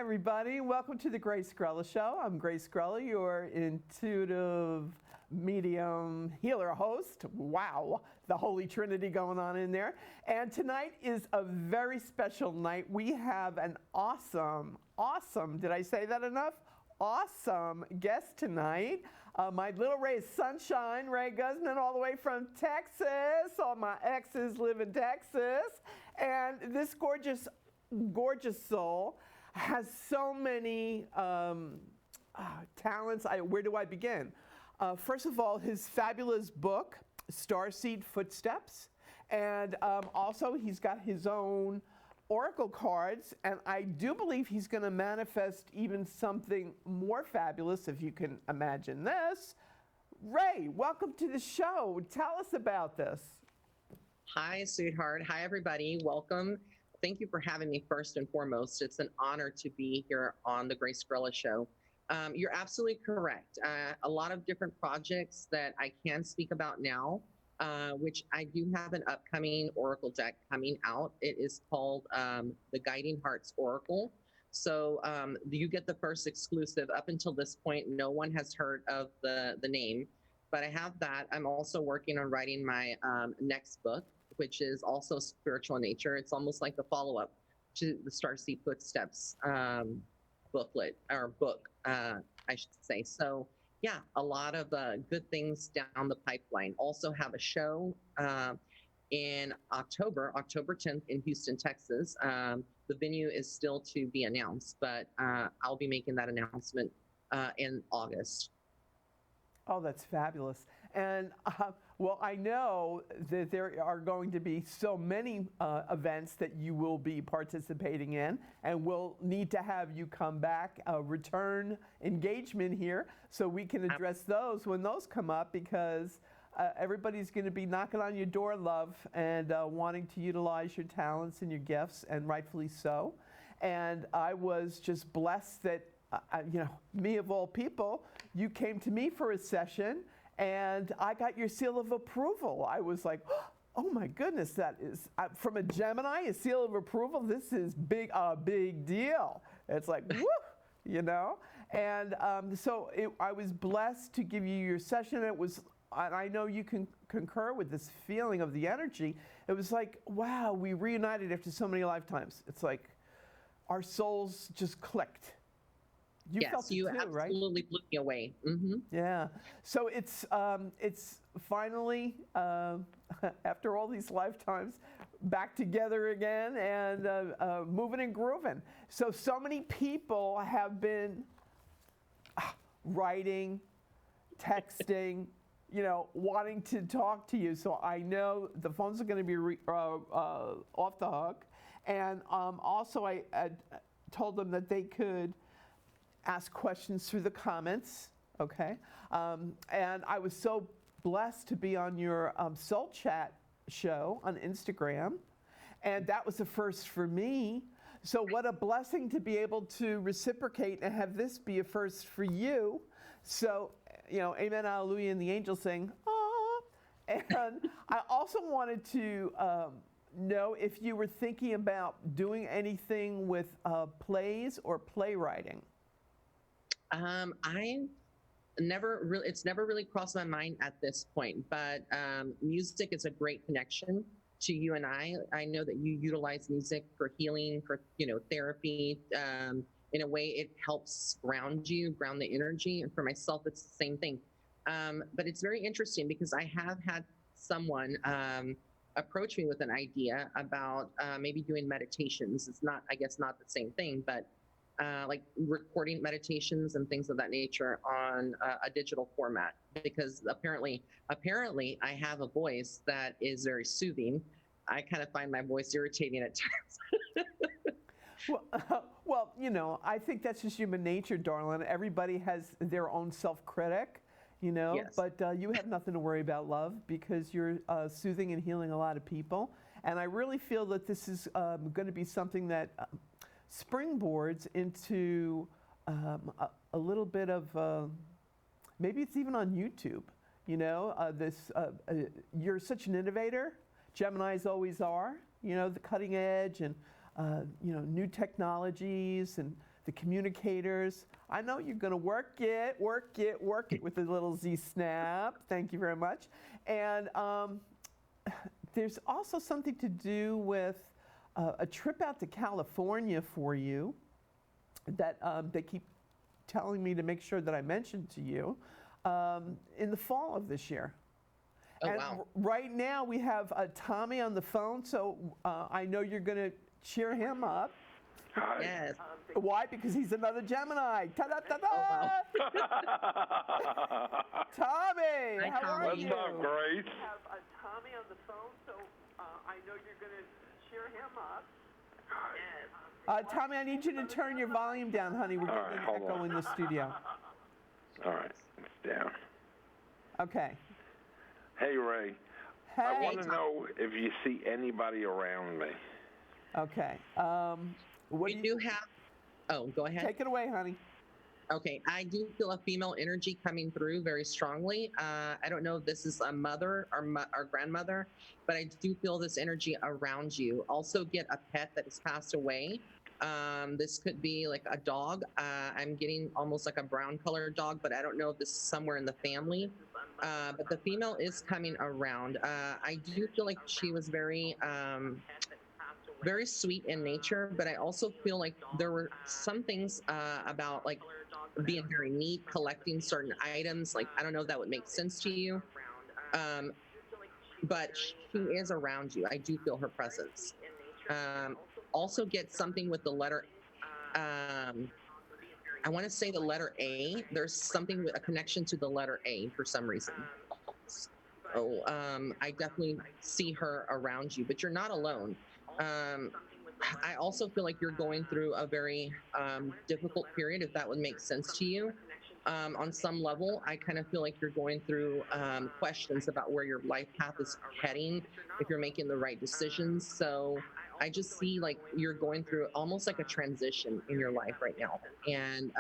everybody. Welcome to the Grace Grella Show. I'm Grace Grella, your intuitive medium healer host. Wow, the Holy Trinity going on in there. And tonight is a very special night. We have an awesome, did I say that enough? Awesome guest tonight. My little ray of sunshine, Ray Guzman, all the way from Texas. All my exes live in Texas. And this gorgeous soul has so many talents. Where do I begin? First of all, his fabulous book, Starseed Footsteps. And also he's got his own oracle cards, and I do believe he's going to manifest even something more fabulous, if you can imagine this. Ray, welcome to the show. Tell us about this. Hi, sweetheart. Hi, everybody. Welcome. Thank you for having me first and foremost. It's an honor to be here on the Grace Grella Show. You're absolutely correct. A lot of different projects that I can speak about now, which I do have an upcoming Oracle deck coming out. It is called the Guiding Hearts Oracle. So you get the first exclusive. Up until this point, no one has heard of the name, but I have that. I'm also working on writing my next book, which is also spiritual in nature. It's almost like the follow-up to the Starseed Footsteps booklet, or book, I should say. So yeah, a lot of good things down the pipeline. Also have a show in October 10th in Houston, Texas. The venue is still to be announced, but I'll be making that announcement in August. Oh, that's fabulous. And well, I know that there are going to be so many events that you will be participating in, and we'll need to have you come back, return engagement here, so we can address those when those come up, because everybody's going to be knocking on your door, love, and wanting to utilize your talents and your gifts, and rightfully so. And I was just blessed that, me of all people, you came to me for a session, and I got your seal of approval. I was like, oh my goodness, that is, from a Gemini, a seal of approval, this is a big deal. It's like, woo, And so I was blessed to give you your session. It was, and I know you can concur with this feeling of the energy. It was like, wow, we reunited after so many lifetimes. It's like our souls just clicked. You yes, felt it you too, right? Absolutely blew me away. Mm-hmm. Yeah. So it's finally, after all these lifetimes, back together again and moving and grooving. So many people have been writing, texting, wanting to talk to you. So I know the phones are going to be off the hook. And also I told them that they could ask questions through the comments, okay? And I was so blessed to be on your Soul Chat show on Instagram, and that was a first for me. So what a blessing to be able to reciprocate and have this be a first for you. So, amen, hallelujah, and the angels sing, ah. And I also wanted to know if you were thinking about doing anything with plays or playwriting. It's never really crossed my mind at this point, but music is a great connection to you and I. I know that you utilize music for healing, for, therapy. In a way, it helps ground the energy. And for myself, it's the same thing. But it's very interesting because I have had someone approach me with an idea about maybe doing meditations. It's not, I guess, not the same thing, but like recording meditations and things of that nature on a digital format, because apparently I have a voice that is very soothing. I kind of find my voice irritating at times. Well, I think that's just human nature, darling. Everybody has their own self-critic, Yes. but you have nothing to worry about, love, because you're soothing and healing a lot of people. And I really feel that this is going to be something that springboards into a little bit of, maybe it's even on YouTube, you're such an innovator. Geminis always are, the cutting edge and, new technologies, and the communicators. I know you're going to work it with the little Z snap. Thank you very much. And there's also something to do with a trip out to California for you that they keep telling me to make sure that I mention to you in the fall of this year. Oh, And wow. right now we have Tommy on the phone, so I know you're going to cheer him up. Hi. Yes. Why? Because he's another Gemini. Ta-da-ta-da! Tommy, Hi, how are Tommy. you? What's up, Grace? Have Tommy on the phone, so I know you're going to cheer him up. Tommy, I need you to turn your volume down, honey. We're All getting right, an hold echo on. in the studio. All right, it's down. Okay. Hey, Ray. Hey. I want to know if you see anybody around me. Okay. What We do you do have, oh, go ahead. take it away, honey? Okay, I do feel a female energy coming through very strongly. I don't know if this is a mother or grandmother, but I do feel this energy around you. Also, get a pet that has passed away. This could be like a dog. I'm getting almost like a brown colored dog, but I don't know if this is somewhere in the family. But the female is coming around. I do feel like she was very sweet in nature, but I also feel like there were some things about like being very neat, collecting certain items. Like, I don't know if that would make sense to you. But she is around you. I do feel her presence. Also get something with the letter, I want to say the letter A. There's something with a connection to the letter A for some reason. So I definitely see her around you, but you're not alone. I also feel like you're going through a very difficult period, if that would make sense to you. On some level, I kind of feel like you're going through questions about where your life path is heading, if you're making the right decisions. So I just see like you're going through almost like a transition in your life right now. And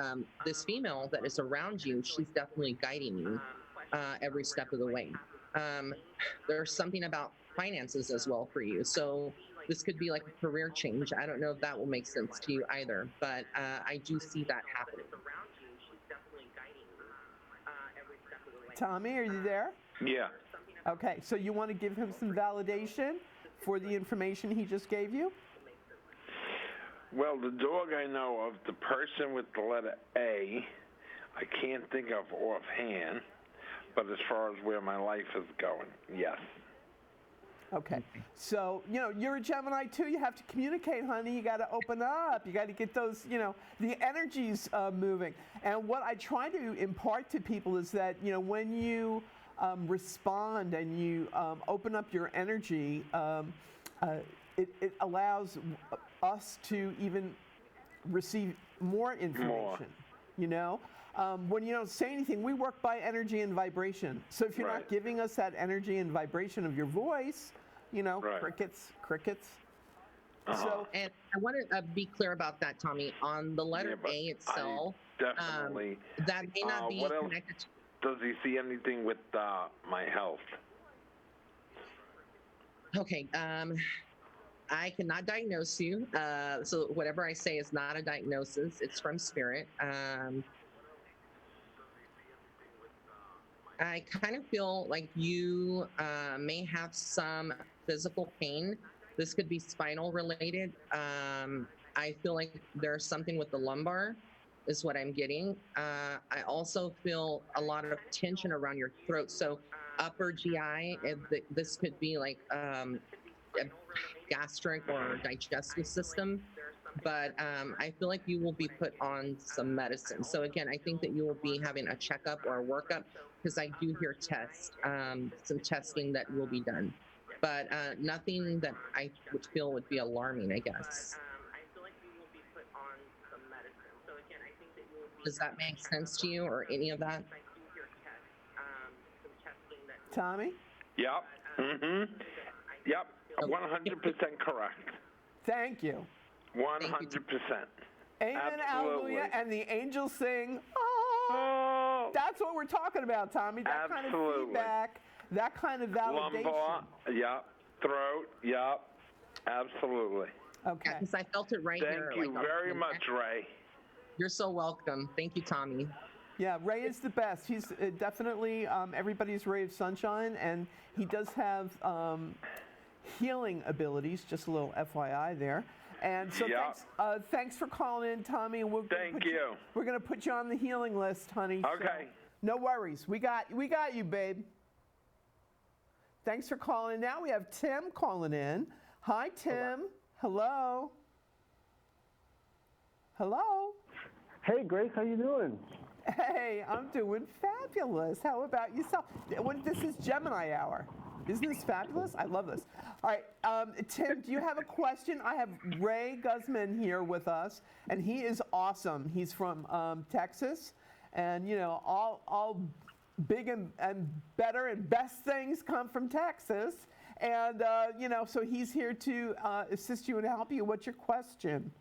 this female that is around you, she's definitely guiding you every step of the way. There's something about finances as well for you. So this could be like a career change. I don't know if that will make sense to you either, but I do see that happening. Tommy, are you there? Yeah. Okay, so you want to give him some validation for the information he just gave you? Well, the dog I know of, the person with the letter A, I can't think of offhand, but as far as where my life is going, yes. Okay, so, you're a Gemini too. You have to communicate, honey. You got to open up. You got to get those, the energies moving. And what I try to impart to people is that, when you respond and you open up your energy, it allows us to even receive more information, when you don't say anything, we work by energy and vibration. So if you're Right. not giving us that energy and vibration of your voice, Right. crickets. Uh-huh. So And I want to be clear about that, Tommy. On the letter Yeah, but A itself, Definitely. that may not be what else? connected to. Does he see anything with my health? Okay, I cannot diagnose you. So whatever I say is not a diagnosis. It's from spirit. I kind of feel like you may have some physical pain. This could be spinal related. I feel like there's something with the lumbar is what I'm getting. I also feel a lot of tension around your throat. So upper GI, this could be like a gastric or digestive system. But I feel like you will be put on some medicine. So again, I think that you will be having a checkup or a workup, because I do hear tests, some testing that will be done. But nothing that I would feel would be alarming, I guess. Does that make sense to you, or any of that? Tommy? Yep. Mm-hmm. Yep. 100% correct. Thank you. 100%. Amen, Absolutely. hallelujah, and the angels sing, oh. Oh, That's what we're talking about, Tommy. That kind of Absolutely. feedback, that kind of validation. lumbar, yep. Throat, yep. Absolutely. Okay. Because I felt it right Thank here. you like, very on- much, Ray. You're so welcome. Thank you, Tommy. Yeah, Ray is the best. He's definitely everybody's ray of sunshine, and he does have healing abilities. Just a little FYI there. And so Yeah. thanks for calling in, Tommy. And Thank you. We're gonna put you on the healing list, honey. so Okay. no worries. We got you, babe. Thanks for calling in. Now we have Tim calling in. Hi, Tim. Hello. Hello. Hey, Grace, how you doing? Hey, I'm doing fabulous. How about yourself? This is Gemini Hour. Isn't this fabulous? I love this. All right, Tim, do you have a question? I have Ray Guzman here with us, and he is awesome. He's from Texas, and all big and better and best things come from Texas, and so he's here to assist you and help you. What's your question?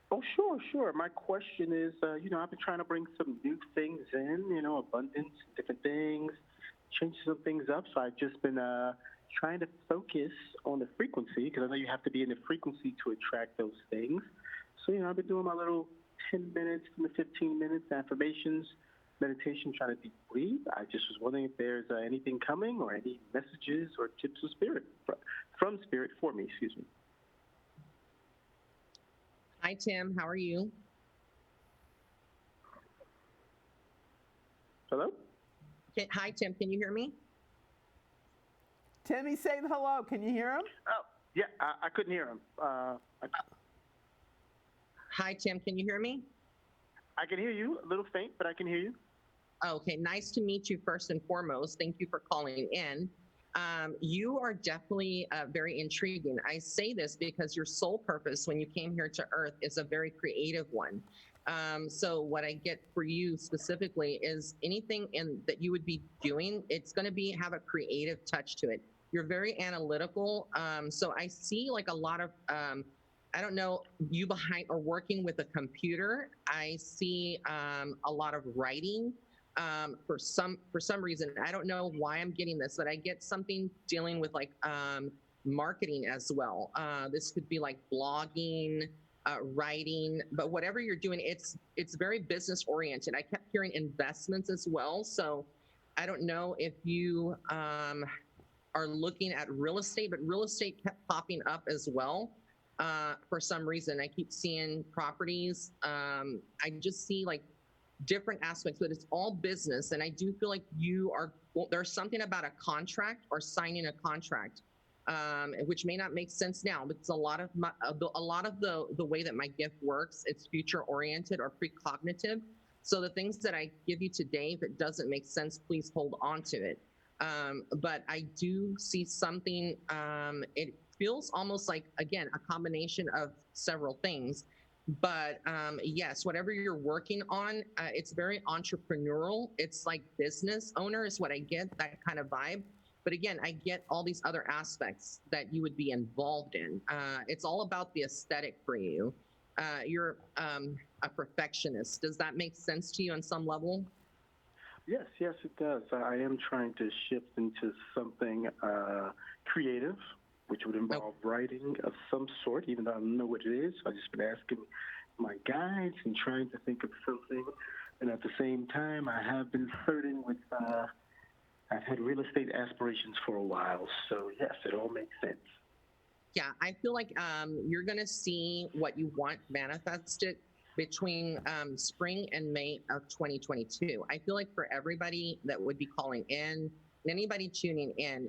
Oh, sure. My question is, I've been trying to bring some new things in, abundance, different things, change some things up. So I've just been trying to focus on the frequency, because I know you have to be in the frequency to attract those things. So, I've been doing my little 10 minutes to 15 minutes affirmations, meditation, trying to deep breathe. I just was wondering if there's anything coming or any messages or tips of spirit from spirit for me, excuse me. Hi, Tim. How are you? Hello? Hi, Tim. Can you hear me? Tim, he's saying hello. Can you hear him? Oh, yeah, I couldn't hear him. Hi, Tim. Can you hear me? I can hear you, a little faint, but I can hear you. Okay. Nice to meet you first and foremost. Thank you for calling in. You are definitely very intriguing. I say this because your soul purpose when you came here to Earth is a very creative one. So what I get for you specifically is anything that you would be doing, it's going to have a creative touch to it. You're very analytical. So I see like a lot of, I don't know, you behind or working with a computer. I see a lot of writing. For some reason, I don't know why I'm getting this, but I get something dealing with like marketing as well. This could be like blogging, writing, but whatever you're doing, it's very business oriented. I kept hearing investments as well. So I don't know if you are looking at real estate, but real estate kept popping up as well. For some reason, I keep seeing properties. I just see like different aspects, but it's all business. And I do feel like there's something about a contract or signing a contract, which may not make sense now, but it's a lot of the way that my gift works. It's future oriented or precognitive. So the things that I give you today, if it doesn't make sense, please hold on to it. But I do see something, it feels almost like, again, a combination of several things. But yes, whatever you're working on, it's very entrepreneurial. It's like business owner is what I get, that kind of vibe. But again, I get all these other aspects that you would be involved in. It's all about the aesthetic for you. You're a perfectionist. Does that make sense to you on some level? Yes, it does. I am trying to shift into something creative, which would involve writing of some sort, even though I don't know what it is. I've just been asking my guides and trying to think of something. And at the same time, I have been flirting with, I've had real estate aspirations for a while. So yes, it all makes sense. Yeah, I feel like you're going to see what you want manifested between spring and May of 2022. I feel like for everybody that would be calling in, and anybody tuning in,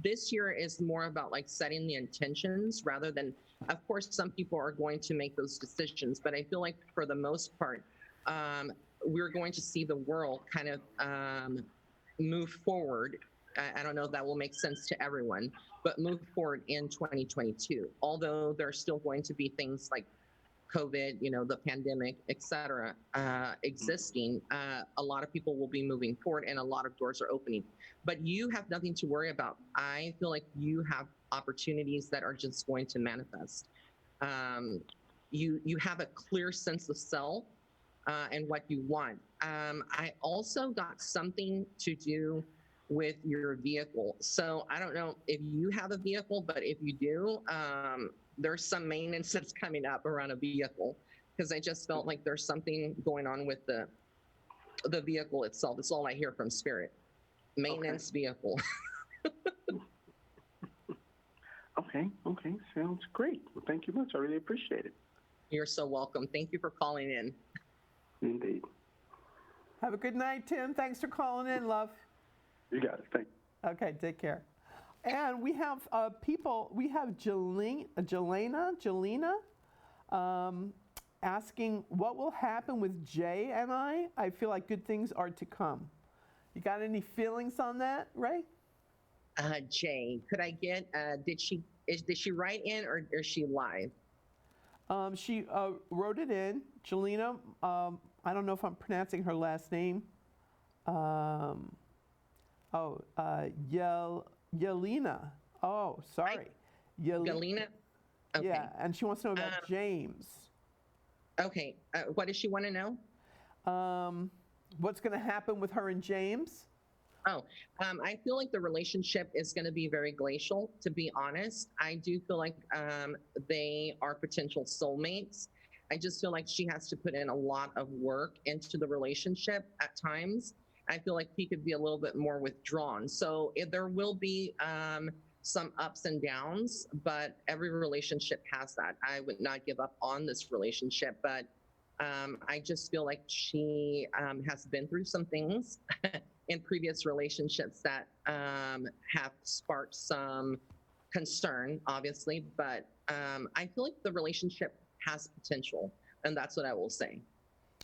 this year is more about like setting the intentions rather than, of course, some people are going to make those decisions, but I feel like for the most part, we're going to see the world kind of move forward. I don't know if that will make sense to everyone, but move forward in 2022. Although there's still going to be things like COVID, the pandemic, et cetera, existing, a lot of people will be moving forward and a lot of doors are opening. But you have nothing to worry about. I feel like you have opportunities that are just going to manifest. You have a clear sense of self and what you want. I also got something to do with your vehicle. So I don't know if you have a vehicle, but if you do, there's some maintenance that's coming up around a vehicle. because I just felt like there's something going on with the vehicle itself. It's all I hear from spirit. Maintenance vehicle. Okay, sounds great. Well, thank you much. I really appreciate it. You're so welcome. Thank you for calling in. Indeed. Have a good night, Tim. Thanks for calling in, love. You got it. Thank you. Okay, take care. And we have people, we have Jelena, asking what will happen with Jay and I. I feel like good things are to come. You got any feelings on that, Ray? Jay, could I get, did she write in or is she live? She wrote it in. Jelena, I don't know if I'm pronouncing her last name. Yelena. Oh, sorry. Galena? Okay. Yeah, and she wants to know about James. Okay. What does she want to know? What's going to happen with her and James? I feel like the relationship is going to be very glacial, to be honest. I do feel like they are potential soulmates. I just feel like she has to put in a lot of work into the relationship at times. I feel like he could be a little bit more withdrawn. So there will be some ups and downs, but every relationship has that. I would not give up on this relationship, but I just feel like she has been through some things in previous relationships that have sparked some concern, obviously, but I feel like the relationship has potential, and that's what I will say.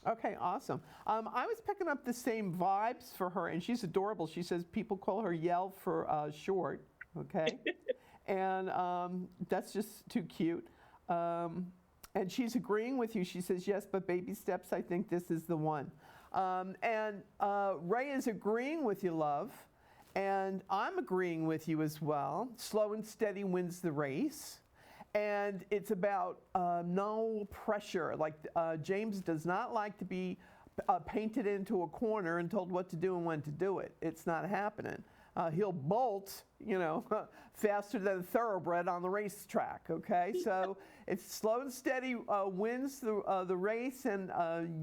Okay, awesome. I was picking up the same vibes for her, and she's adorable. She says people call her Yell for short, okay? And that's just too cute. And she's agreeing with you. She says, yes, but baby steps, I think this is the one. And Ray is agreeing with you, love. And I'm agreeing with you as well. Slow and steady wins the race. And it's about no pressure. Like James does not like to be painted into a corner and told what to do and when to do it. It's not happening. He'll bolt, faster than a thoroughbred on the racetrack, okay? So it's slow and steady wins the race. And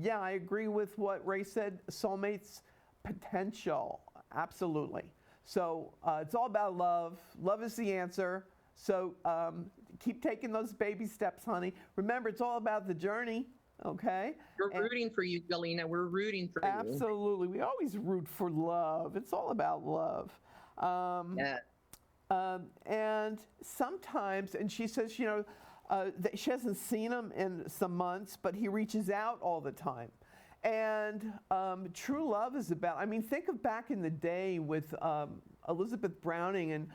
yeah, I agree with what Ray said, soulmates potential, absolutely. So it's all about love. Love is the answer. So keep taking those baby steps, honey. Remember, it's all about the journey, okay? We're rooting for you, Galena. We're rooting for you. Absolutely. We always root for love. It's all about love. Yeah. And sometimes, and she says, that she hasn't seen him in some months, but he reaches out all the time. And true love is about, think of back in the day with Elizabeth Browning, and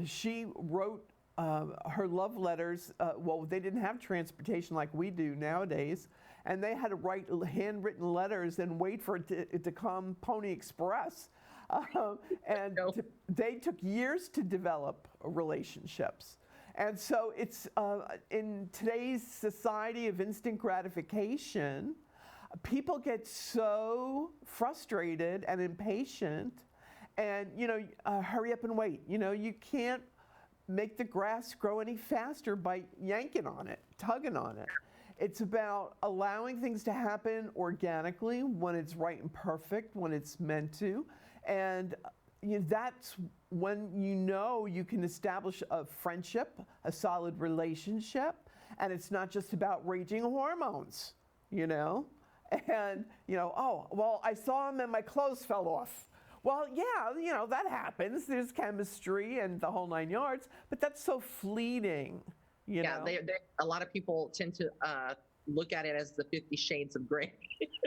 she wrote her love letters. Well, they didn't have transportation like we do nowadays, and they had to write handwritten letters and wait for it to come Pony Express. They took years to develop relationships. And so it's in today's society of instant gratification, people get so frustrated and impatient, and hurry up and wait. You can't make the grass grow any faster by yanking on it, tugging on it. It's about allowing things to happen organically when it's right and perfect, when it's meant to. And that's when you can establish a friendship, a solid relationship, and it's not just about raging hormones, And, oh, well, I saw him and my clothes fell off. Well, yeah, that happens. There's chemistry and the whole 9 yards, but that's so fleeting, Yeah, a lot of people tend to look at it as the 50 Shades of Grey.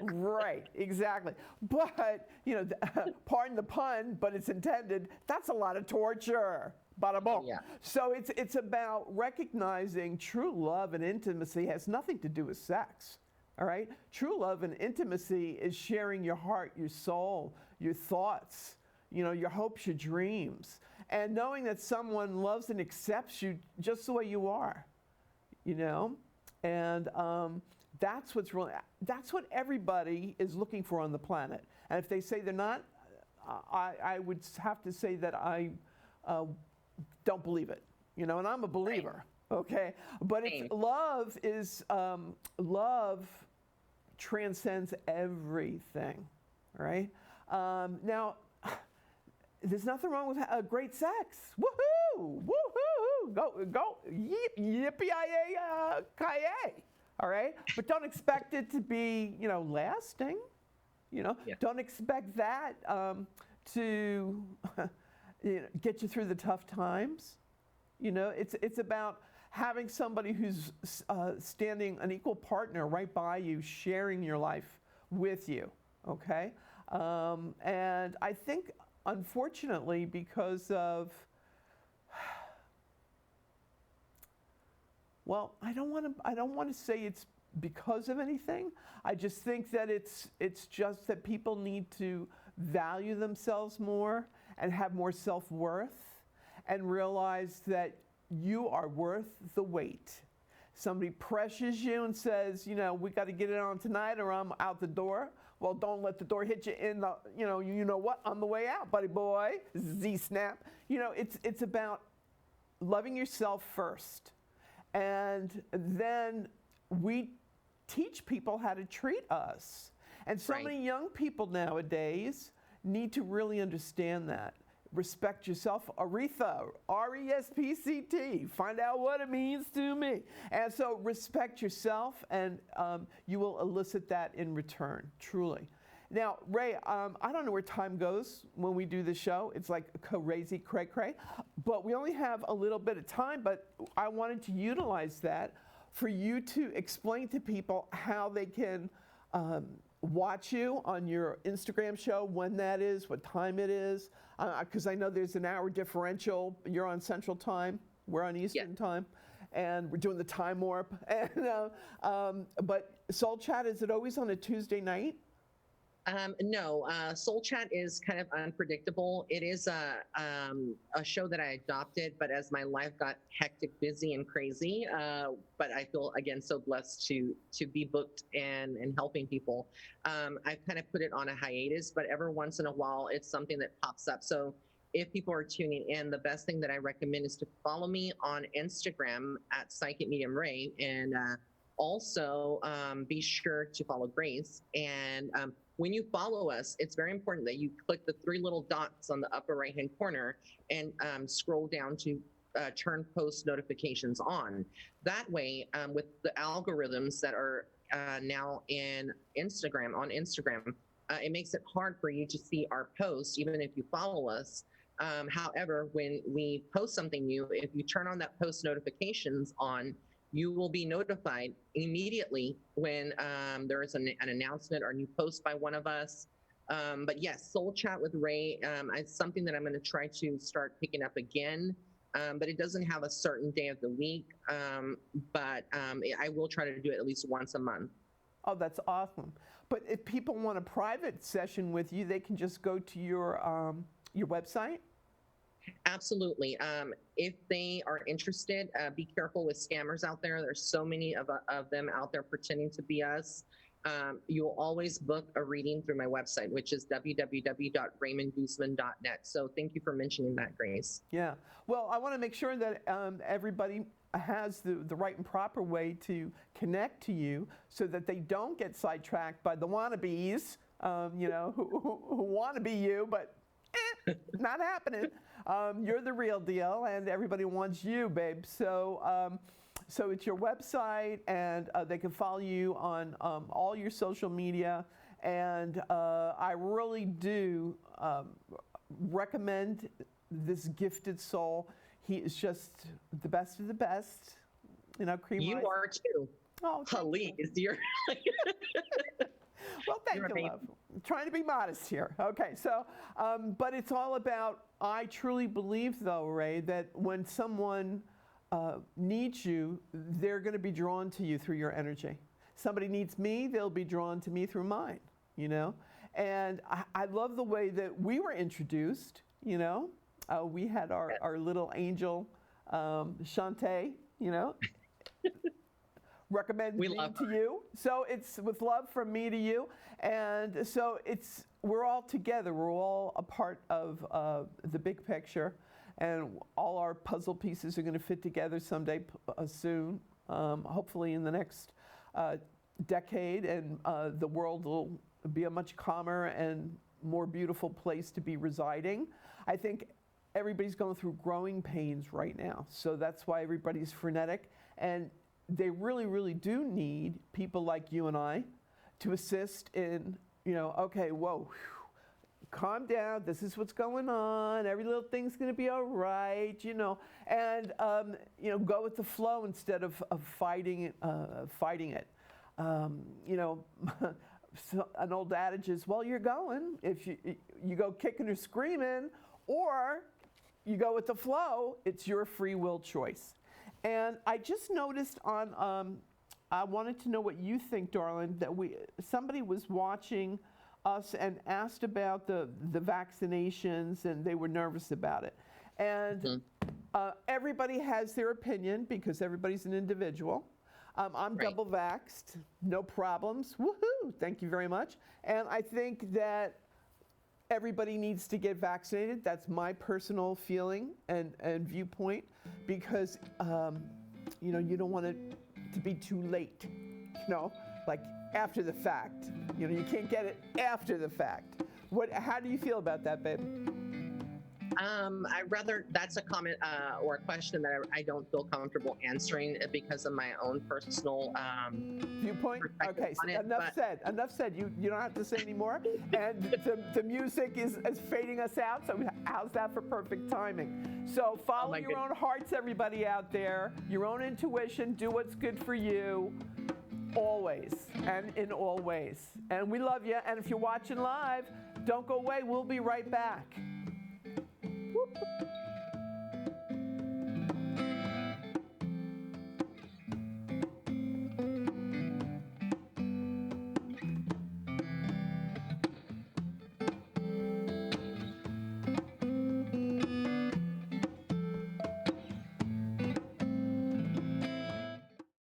Right, exactly. But, pardon the pun, but it's intended, that's a lot of torture. Bada boom. Yeah. So it's about recognizing true love and intimacy has nothing to do with sex. All right? True love and intimacy is sharing your heart, your soul, your thoughts, your hopes, your dreams, and knowing that someone loves and accepts you just the way you are, and that's what everybody is looking for on the planet. And if they say they're not, I would have to say that I don't believe it, and I'm a believer. Okay, but Same. it's love transcends everything, right? Now, there's nothing wrong with great sex. Woohoo! Woohoo! Go! Yippee-ki-yay! All right, but don't expect it to be, lasting. Yeah. Don't expect that to get you through the tough times. It's about having somebody who's standing an equal partner right by you, sharing your life with you. Okay, and I think, unfortunately, because of, well, I don't want to say it's because of anything. I just think that it's just that people need to value themselves more and have more self-worth and realize that you are worth the wait. Somebody pressures you and says, we got to get it on tonight or I'm out the door. Well, don't let the door hit you in the, what, on the way out, buddy boy, Z-snap. It's about loving yourself first. And then we teach people how to treat us. And so Right. many young people nowadays need to really understand that. Respect yourself. Aretha, R-E-S-P-C-T. Find out what it means to me. And so respect yourself, and you will elicit that in return, truly. Now, Ray, I don't know where time goes when we do the show. It's like crazy, cray-cray. But we only have a little bit of time, but I wanted to utilize that for you to explain to people how they can watch you on your Instagram show, when that is, what time it is, because I know there's an hour differential. You're on Central Time, we're on Eastern Time, and we're doing the time warp. And, but Soul Chat, is it always on a Tuesday night? No, Soul Chat is kind of unpredictable. It is a show that I adopted, but as my life got hectic, busy, and crazy, but I feel, again, so blessed to be booked and helping people. I've kind of put it on a hiatus, but every once in a while, it's something that pops up. So if people are tuning in, the best thing that I recommend is to follow me on Instagram at Psychic Medium Ray, and also be sure to follow Grace. And when you follow us, it's very important that you click the 3 little dots on the upper right-hand corner and scroll down to turn post notifications on. That way, with the algorithms that are now on Instagram, it makes it hard for you to see our posts, even if you follow us. However, when we post something new, if you turn on that post notifications on, you will be notified immediately when there is an announcement or a new post by one of us. But yes, Soul Chat with Ray is something that I'm going to try to start picking up again. But it doesn't have a certain day of the week. But I will try to do it at least once a month. Oh, that's awesome. But if people want a private session with you, they can just go to your website? Absolutely. If they are interested, be careful with scammers out there. There's so many of them out there pretending to be us. You will always book a reading through my website, which is www.raymondguzman.net. So thank you for mentioning that, Grace. Yeah. Well, I want to make sure that everybody has the right and proper way to connect to you so that they don't get sidetracked by the wannabes, who want to be you, but not happening. You're the real deal, and everybody wants you, babe. So it's your website, and they can follow you on all your social media. And I really do recommend this gifted soul. He is just the best of the best. Cream You rice. are too. Oh, Please, you're. Well, thank you, love. I'm trying to be modest here. Okay, so, but it's all about, I truly believe, though, Ray, that when someone needs you, they're going to be drawn to you through your energy. Somebody needs me, they'll be drawn to me through mine, And I love the way that we were introduced, We had our little angel, Shantae, recommend me to you. So it's with love from me to you. And so we're all together. We're all a part of the big picture. and all our puzzle pieces are going to fit together someday soon, hopefully in the next decade, and the world will be a much calmer and more beautiful place to be residing. I think everybody's going through growing pains right now, so that's why everybody's frenetic, and they really, really do need people like you and I to assist in, okay, whoa, calm down, this is what's going on, every little thing's going to be all right, and go with the flow instead of fighting it. So an old adage is, well, you're going. If you go kicking or screaming, or you go with the flow, it's your free will choice. And I just noticed on, I wanted to know what you think, darling, that somebody was watching us and asked about the vaccinations, and they were nervous about it. And everybody has their opinion because everybody's an individual. I'm Right. double vaxxed, no problems. Woohoo! Thank you very much. And I think that everybody needs to get vaccinated. That's my personal feeling and viewpoint, because you don't want it to be too late. Like after the fact. You can't get it after the fact. How do you feel about that, babe? That's a comment or a question that I don't feel comfortable answering because of my own personal Viewpoint? perspective Okay, so on it, enough said. Enough said. You don't have to say anymore. And the music is fading us out, so how's that for perfect timing? So follow your own hearts, everybody out there, your own intuition, do what's good for you, always, and in all ways. And we love you, and if you're watching live, don't go away, we'll be right back. Whoop.